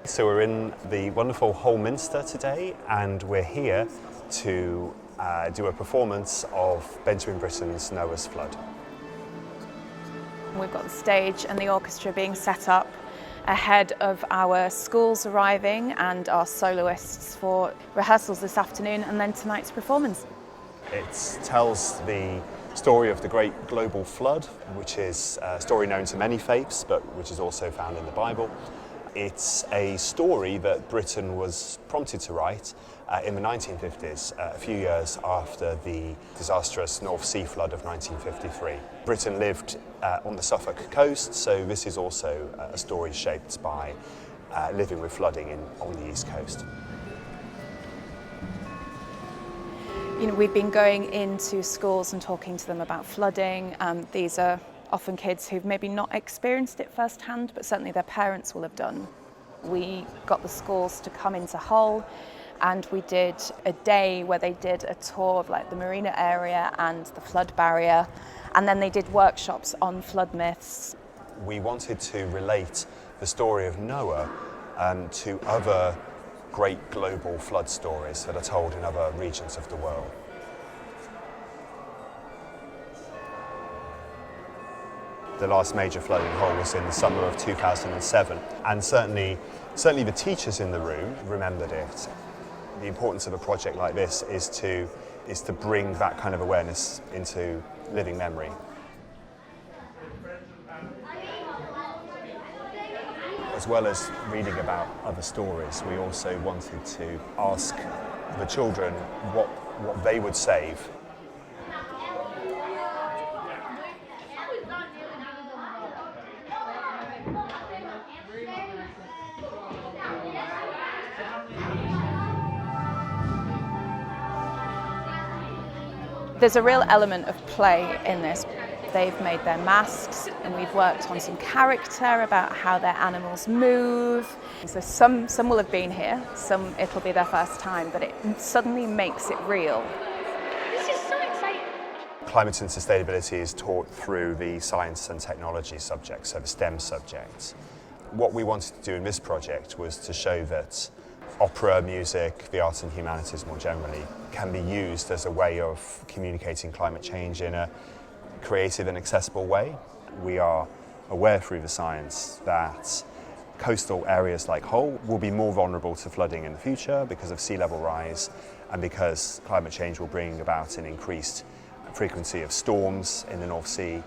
So we're in the wonderful Minster today, and we're here to do a performance of Benjamin Britten's Noyes Fludde. We've got the stage and the orchestra being set up ahead of our schools arriving and our soloists for rehearsals this afternoon and then tonight's performance. It tells the story of the great global flood, which is a story known to many faiths, but which is also found in the Bible. It's a story that Britten was prompted to write in the 1950s, a few years after the disastrous North Sea flood of 1953. Britten lived on the Suffolk coast, so this is also a story shaped by living with flooding on the East Coast. You know, we've been going into schools and talking to them about flooding. These are often kids who've maybe not experienced it firsthand, but certainly their parents will have done. We got the schools to come into Hull, and we did a day where they did a tour of like the marina area and the flood barrier, and then they did workshops on flood myths. We wanted to relate the story of Noah to other great global flood stories that are told in other regions of the world. The last major flood in Hull was in the summer of 2007, and certainly the teachers in the room remembered it. The importance of a project like this is to bring that kind of awareness into living memory. As well as reading about other stories, we also wanted to ask the children what they would save. There's a real element of play in this. They've made their masks, and we've worked on some character about how their animals move. So some will have been here, some it'll be their first time, but it suddenly makes it real. This is so exciting. Climate and sustainability is taught through the science and technology subjects, so the STEM subjects. What we wanted to do in this project was to show that opera, music, the arts and humanities more generally, can be used as a way of communicating climate change in a creative and accessible way. We are aware through the science that coastal areas like Hull will be more vulnerable to flooding in the future because of sea level rise and because climate change will bring about an increased frequency of storms in the North Sea.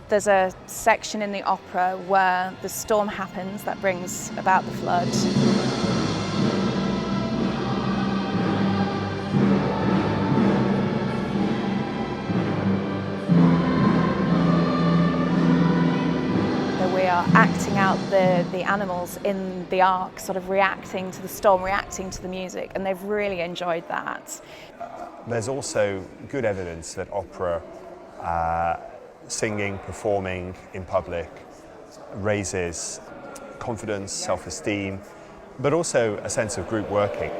There's a section in the opera where the storm happens that brings about the flood. We are acting out the animals in the ark, sort of reacting to the storm, reacting to the music, and they've really enjoyed that. There's also good evidence that opera, singing, performing in public, raises confidence, self-esteem, but also a sense of group working.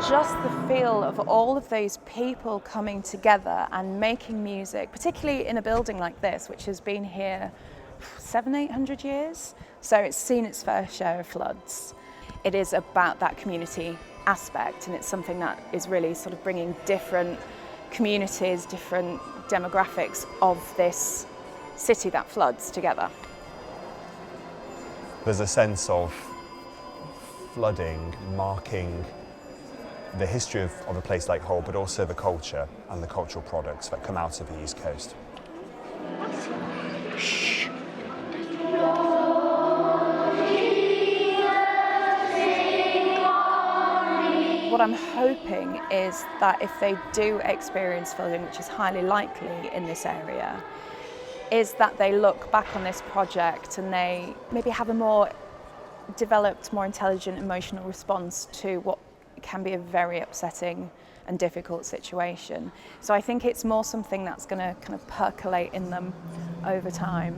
Just the feel of all of those people coming together and making music, particularly in a building like this, which has been here 700-800 years, so it's seen its fair share of floods. It is about that community aspect, and it's something that is really sort of bringing different communities, different demographics of this city that floods together. There's a sense of flooding marking the history of a place like Hull, but also the culture and the cultural products that come out of the East Coast. Shh. What I'm hoping is that if they do experience flooding, which is highly likely in this area, is that they look back on this project and they maybe have a more developed, more intelligent emotional response to what can be a very upsetting and difficult situation. So I think it's more something that's going to kind of percolate in them over time.